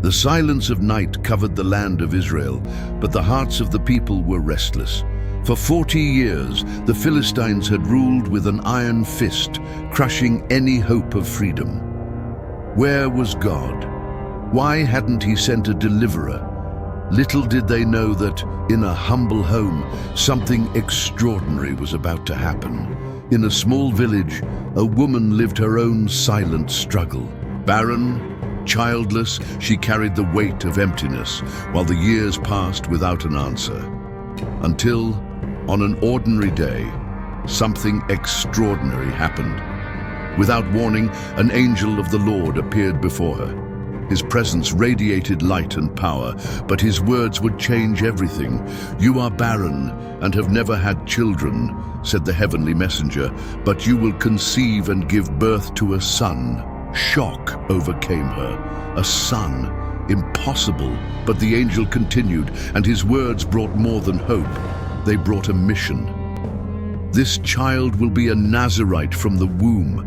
The silence of night covered the land of Israel, but the hearts of the people were restless. For 40 years, the Philistines had ruled with an iron fist, crushing any hope of freedom. Where was God? Why hadn't he sent a deliverer? Little did they know that, in a humble home, something extraordinary was about to happen. In a small village, a woman lived her own silent struggle. Barren, childless, she carried the weight of emptiness, while the years passed without an answer. Until, on an ordinary day, something extraordinary happened. Without warning, an angel of the Lord appeared before her. His presence radiated light and power, but his words would change everything. "You are barren and have never had children," said the heavenly messenger, "but you will conceive and give birth to a son." Shock overcame her. A son? Impossible. But the angel continued, and his words brought more than hope. They brought a mission. "This child will be a Nazirite from the womb.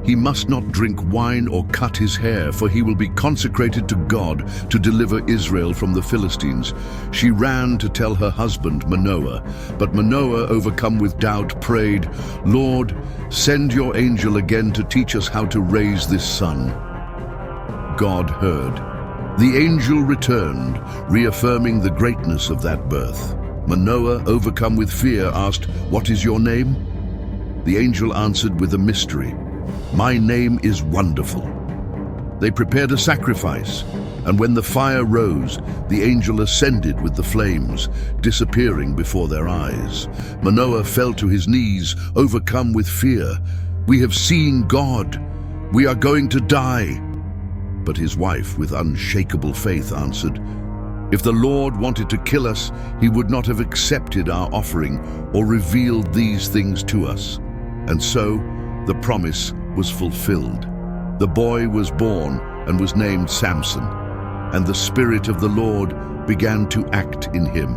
He must not drink wine or cut his hair, for he will be consecrated to God to deliver Israel from the Philistines." She ran to tell her husband Manoah, but Manoah, overcome with doubt, prayed, "Lord, send your angel again to teach us how to raise this son." God heard. The angel returned, reaffirming the greatness of that birth. Manoah, overcome with fear, asked, "What is your name?" The angel answered with a mystery, "My name is Wonderful." They prepared a sacrifice, and when the fire rose, the angel ascended with the flames, disappearing before their eyes. Manoah fell to his knees, overcome with fear. "We have seen God. We are going to die." But his wife, with unshakable faith, answered, "If the Lord wanted to kill us, he would not have accepted our offering or revealed these things to us." And so, the promise was fulfilled. The boy was born and was named Samson, and the Spirit of the Lord began to act in him.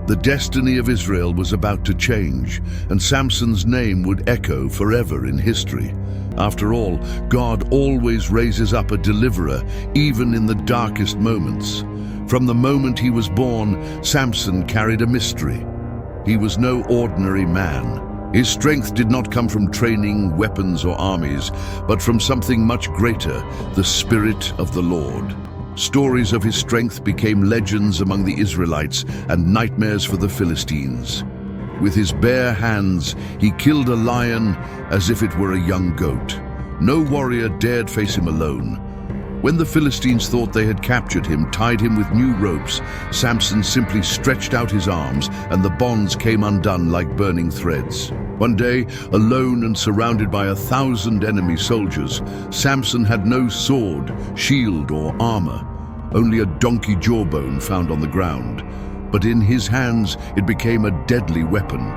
The destiny of Israel was about to change, and Samson's name would echo forever in history. After all, God always raises up a deliverer, even in the darkest moments. From the moment he was born, Samson carried a mystery. He was no ordinary man. His strength did not come from training, weapons, or armies, but from something much greater, the Spirit of the Lord. Stories of his strength became legends among the Israelites and nightmares for the Philistines. With his bare hands, he killed a lion as if it were a young goat. No warrior dared face him alone. When the Philistines thought they had captured him, tied him with new ropes, Samson simply stretched out his arms, and the bonds came undone like burning threads. One day, alone and surrounded by 1,000 enemy soldiers, Samson had no sword, shield, or armor, only a donkey jawbone found on the ground. But in his hands, it became a deadly weapon.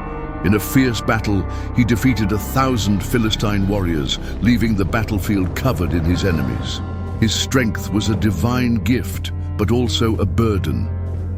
In a fierce battle, he defeated 1,000 Philistine warriors, leaving the battlefield covered in his enemies. His strength was a divine gift, but also a burden.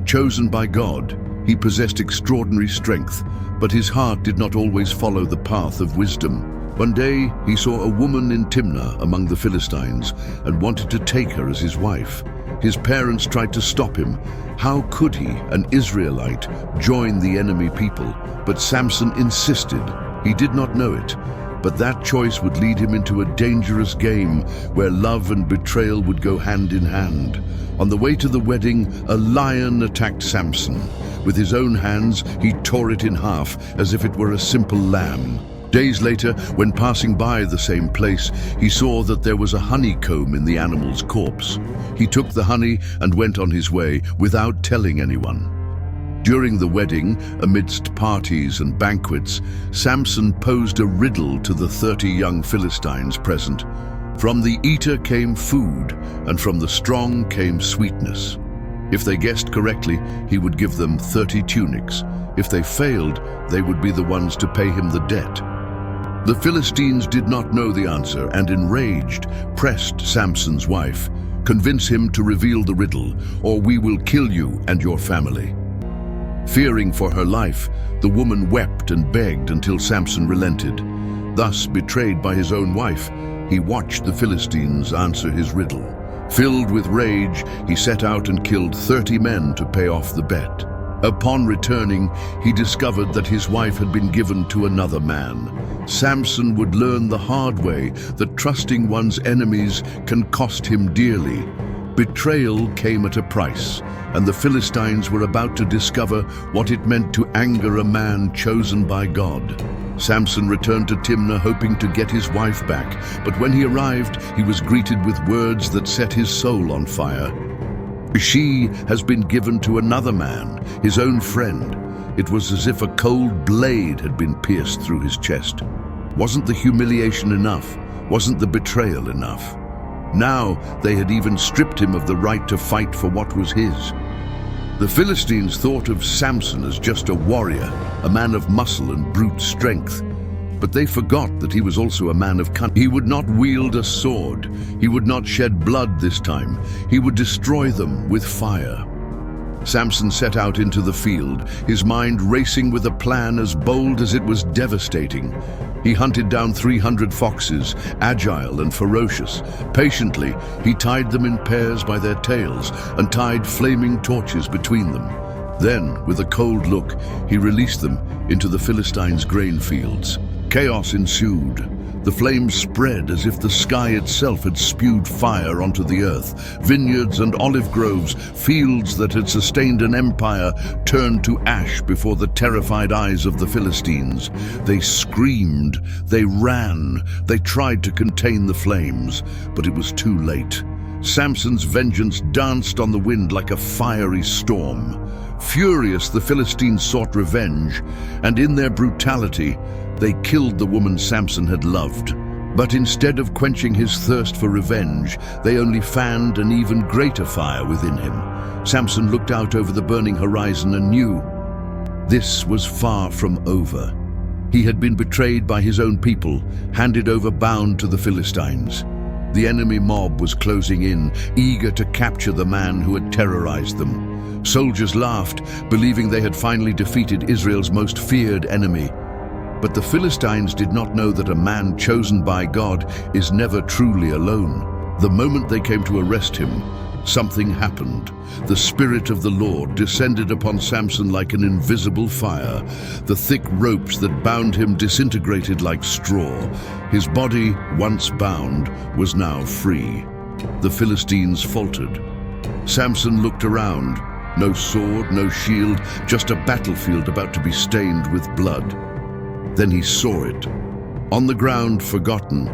Chosen by God, he possessed extraordinary strength, but his heart did not always follow the path of wisdom. One day, he saw a woman in Timnah among the Philistines and wanted to take her as his wife. His parents tried to stop him. How could he, an Israelite, join the enemy people? But Samson insisted. He did not know it, but that choice would lead him into a dangerous game where love and betrayal would go hand in hand. On the way to the wedding, a lion attacked Samson. With his own hands, he tore it in half as if it were a simple lamb. Days later, when passing by the same place, he saw that there was a honeycomb in the animal's corpse. He took the honey and went on his way without telling anyone. During the wedding, amidst parties and banquets, Samson posed a riddle to the 30 young Philistines present. From the eater came food, and from the strong came sweetness. If they guessed correctly, he would give them 30 tunics. If they failed, they would be the ones to pay him the debt. The Philistines did not know the answer and, enraged, pressed Samson's wife. "Convince him to reveal the riddle, or we will kill you and your family." Fearing for her life, the woman wept and begged until Samson relented. Thus, betrayed by his own wife, he watched the Philistines answer his riddle. Filled with rage, he set out and killed 30 men to pay off the bet. Upon returning, he discovered that his wife had been given to another man. Samson would learn the hard way that trusting one's enemies can cost him dearly. Betrayal came at a price, and the Philistines were about to discover what it meant to anger a man chosen by God. Samson returned to Timnah hoping to get his wife back, but when he arrived, he was greeted with words that set his soul on fire. She has been given to another man, his own friend. It was as if a cold blade had been pierced through his chest. Wasn't the humiliation enough? Wasn't the betrayal enough? Now they had even stripped him of the right to fight for what was his. The Philistines thought of Samson as just a warrior, a man of muscle and brute strength. But they forgot that he was also a man of cunning. He would not wield a sword. He would not shed blood this time. He would destroy them with fire. Samson set out into the field, his mind racing with a plan as bold as it was devastating. He hunted down 300 foxes, agile and ferocious. Patiently, he tied them in pairs by their tails and tied flaming torches between them. Then, with a cold look, he released them into the Philistines' grain fields. Chaos ensued. The flames spread as if the sky itself had spewed fire onto the earth. Vineyards and olive groves, fields that had sustained an empire, turned to ash before the terrified eyes of the Philistines. They screamed, they ran, they tried to contain the flames, but it was too late. Samson's vengeance danced on the wind like a fiery storm. Furious, the Philistines sought revenge, and in their brutality, they killed the woman Samson had loved. But instead of quenching his thirst for revenge, they only fanned an even greater fire within him. Samson looked out over the burning horizon and knew this was far from over. He had been betrayed by his own people, handed over bound to the Philistines. The enemy mob was closing in, eager to capture the man who had terrorized them. Soldiers laughed, believing they had finally defeated Israel's most feared enemy. But the Philistines did not know that a man chosen by God is never truly alone. The moment they came to arrest him, something happened. The Spirit of the Lord descended upon Samson like an invisible fire. The thick ropes that bound him disintegrated like straw. His body, once bound, was now free. The Philistines faltered. Samson looked around. No sword, no shield, just a battlefield about to be stained with blood. Then he saw it. On the ground, forgotten,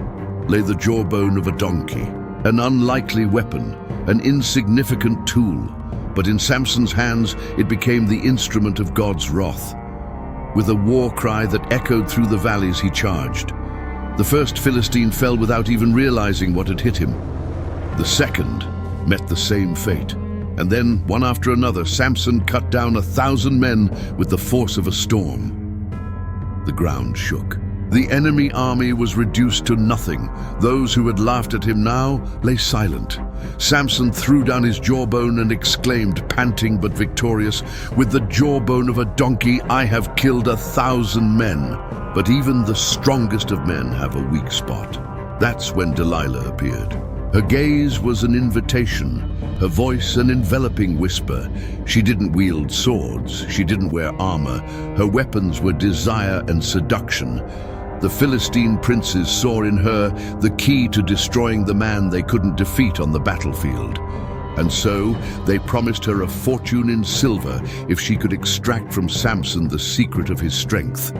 lay the jawbone of a donkey, an unlikely weapon, an insignificant tool. But in Samson's hands, it became the instrument of God's wrath. With a war cry that echoed through the valleys, he charged. The first Philistine fell without even realizing what had hit him. The second met the same fate. And then, one after another, Samson cut down 1,000 men with the force of a storm. The ground shook. The enemy army was reduced to nothing. Those who had laughed at him now lay silent. Samson threw down his jawbone and exclaimed, panting but victorious, "With the jawbone of a donkey, I have killed 1,000 men." But even the strongest of men have a weak spot. That's when Delilah appeared. Her gaze was an invitation, her voice an enveloping whisper. She didn't wield swords, she didn't wear armor. Her weapons were desire and seduction. The Philistine princes saw in her the key to destroying the man they couldn't defeat on the battlefield. And so they promised her a fortune in silver if she could extract from Samson the secret of his strength.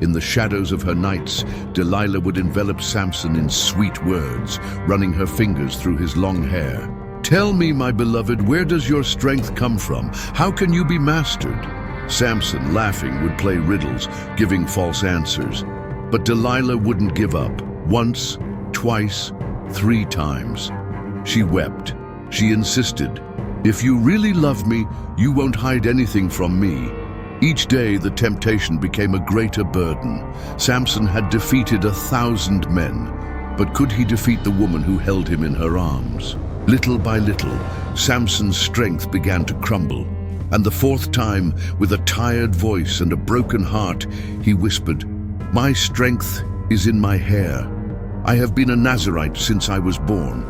In the shadows of her nights, Delilah would envelop Samson in sweet words, running her fingers through his long hair. "Tell me, my beloved, where does your strength come from? How can you be mastered?" Samson, laughing, would play riddles, giving false answers. But Delilah wouldn't give up. Once, twice, 3 times. She wept. She insisted, "If you really love me, you won't hide anything from me." Each day, the temptation became a greater burden. Samson had defeated 1,000 men, but could he defeat the woman who held him in her arms? Little by little, Samson's strength began to crumble, and the 4th time, with a tired voice and a broken heart, he whispered, "My strength is in my hair. I have been a Nazirite since I was born."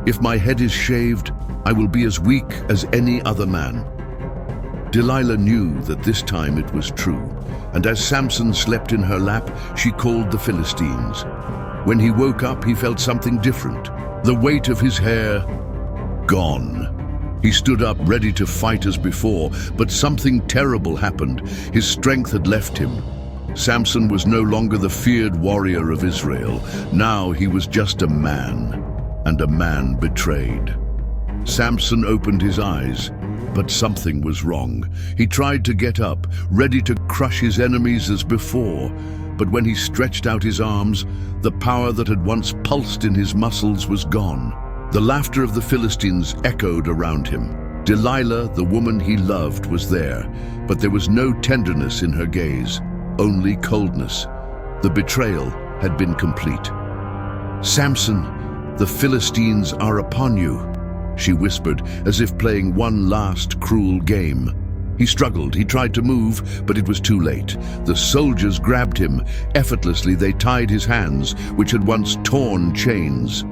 If my head is shaved, I will be as weak as any other man." Delilah knew that this time it was true, and as Samson slept in her lap, she called the Philistines. When he woke up, he felt something different. The weight of his hair gone. He stood up ready to fight as before, but something terrible happened. His strength had left him. Samson was no longer the feared warrior of Israel. Now he was just a man, and a man betrayed. Samson opened his eyes, but something was wrong. He tried to get up, ready to crush his enemies as before. But when he stretched out his arms, the power that had once pulsed in his muscles was gone. The laughter of the Philistines echoed around him. Delilah, the woman he loved, was there, but there was no tenderness in her gaze, only coldness. The betrayal had been complete. "Samson, the Philistines are upon you," she whispered, as if playing one last cruel game. He struggled, he tried to move, but it was too late. The soldiers grabbed him. Effortlessly, they tied his hands, which had once torn chains.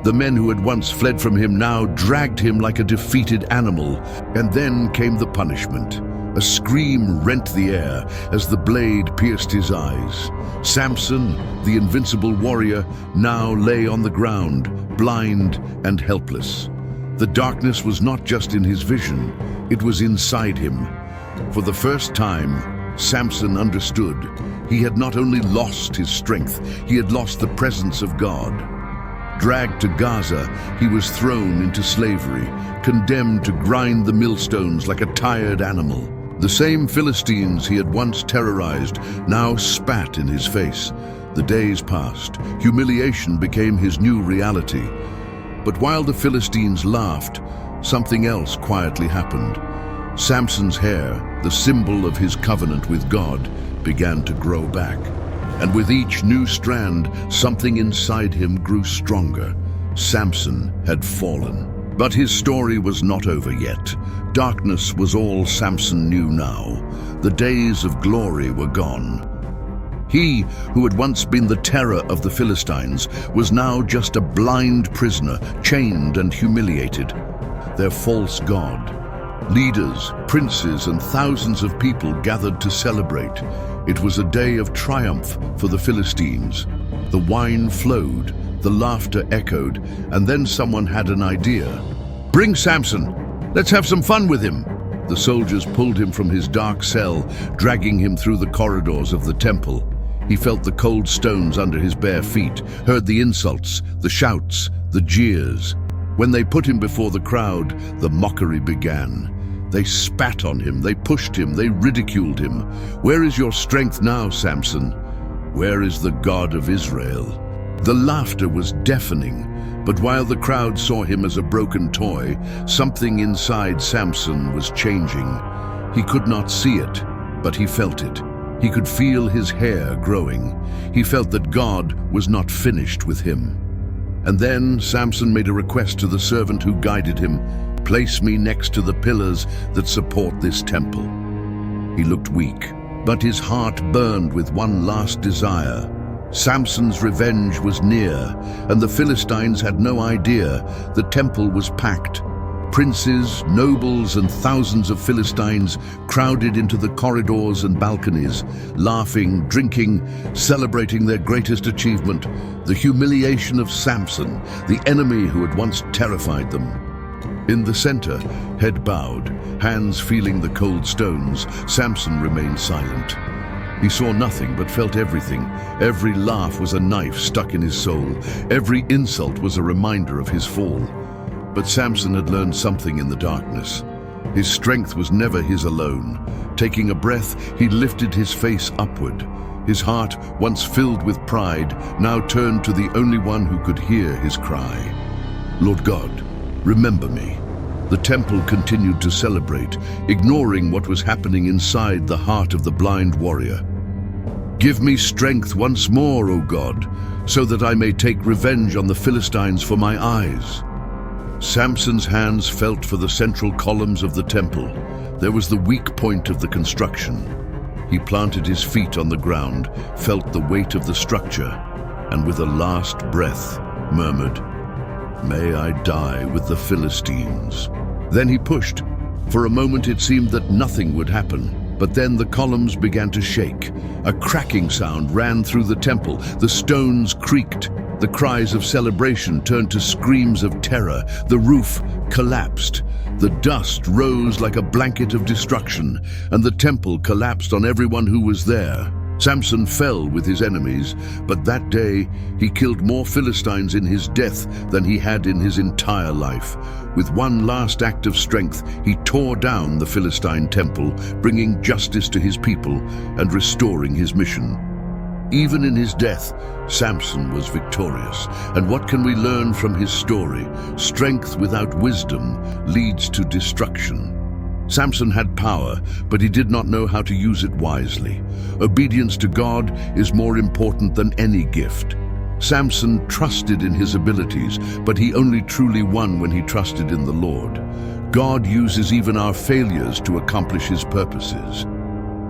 The men who had once fled from him now dragged him like a defeated animal. And then came the punishment. A scream rent the air as the blade pierced his eyes. Samson, the invincible warrior, now lay on the ground, blind and helpless. The darkness was not just in his vision, it was inside him. For the first time, Samson understood. He had not only lost his strength, he had lost the presence of God. Dragged to Gaza, he was thrown into slavery, condemned to grind the millstones like a tired animal. The same Philistines he had once terrorized now spat in his face. The days passed. Humiliation became his new reality. But while the Philistines laughed, something else quietly happened. Samson's hair, the symbol of his covenant with God, began to grow back. And with each new strand, something inside him grew stronger. Samson had fallen. But his story was not over yet. Darkness was all Samson knew now. The days of glory were gone. He, who had once been the terror of the Philistines, was now just a blind prisoner, chained and humiliated. Their false god. Leaders, princes, and thousands of people gathered to celebrate. It was a day of triumph for the Philistines. The wine flowed, the laughter echoed, and then someone had an idea. "Bring Samson! Let's have some fun with him!" The soldiers pulled him from his dark cell, dragging him through the corridors of the temple. He felt the cold stones under his bare feet, heard the insults, the shouts, the jeers. When they put him before the crowd, the mockery began. They spat on him, they pushed him, they ridiculed him. "Where is your strength now, Samson? Where is the God of Israel?" The laughter was deafening, but while the crowd saw him as a broken toy, something inside Samson was changing. He could not see it, but he felt it. He could feel his hair growing. He felt that God was not finished with him. And then Samson made a request to the servant who guided him. "Place me next to the pillars that support this temple." He looked weak, but his heart burned with one last desire. Samson's revenge was near, and the Philistines had no idea. The temple was packed. Princes, nobles, and thousands of Philistines crowded into the corridors and balconies, laughing, drinking, celebrating their greatest achievement, the humiliation of Samson, the enemy who had once terrified them. In the center, head bowed, hands feeling the cold stones, Samson remained silent. He saw nothing but felt everything. Every laugh was a knife stuck in his soul. Every insult was a reminder of his fall. But Samson had learned something in the darkness. His strength was never his alone. Taking a breath, he lifted his face upward. His heart, once filled with pride, now turned to the only one who could hear his cry. "Lord God, remember me." The temple continued to celebrate, ignoring what was happening inside the heart of the blind warrior. "Give me strength once more, O God, so that I may take revenge on the Philistines for my eyes." Samson's hands felt for the central columns of the temple. There was the weak point of the construction. He planted his feet on the ground, felt the weight of the structure, and with a last breath, murmured, "May I die with the Philistines." Then he pushed. For a moment it seemed that nothing would happen. But then the columns began to shake. A cracking sound ran through the temple. The stones creaked. The cries of celebration turned to screams of terror. The roof collapsed. The dust rose like a blanket of destruction, and the temple collapsed on everyone who was there. Samson fell with his enemies, but that day he killed more Philistines in his death than he had in his entire life. With one last act of strength, he tore down the Philistine temple, bringing justice to his people and restoring his mission. Even in his death, Samson was victorious. And what can we learn from his story? Strength without wisdom leads to destruction. Samson had power, but he did not know how to use it wisely. Obedience to God is more important than any gift. Samson trusted in his abilities, but he only truly won when he trusted in the Lord. God uses even our failures to accomplish his purposes.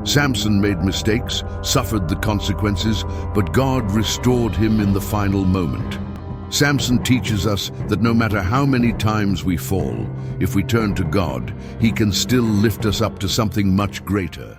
Samson made mistakes, suffered the consequences, but God restored him in the final moment. Samson teaches us that no matter how many times we fall, if we turn to God, he can still lift us up to something much greater.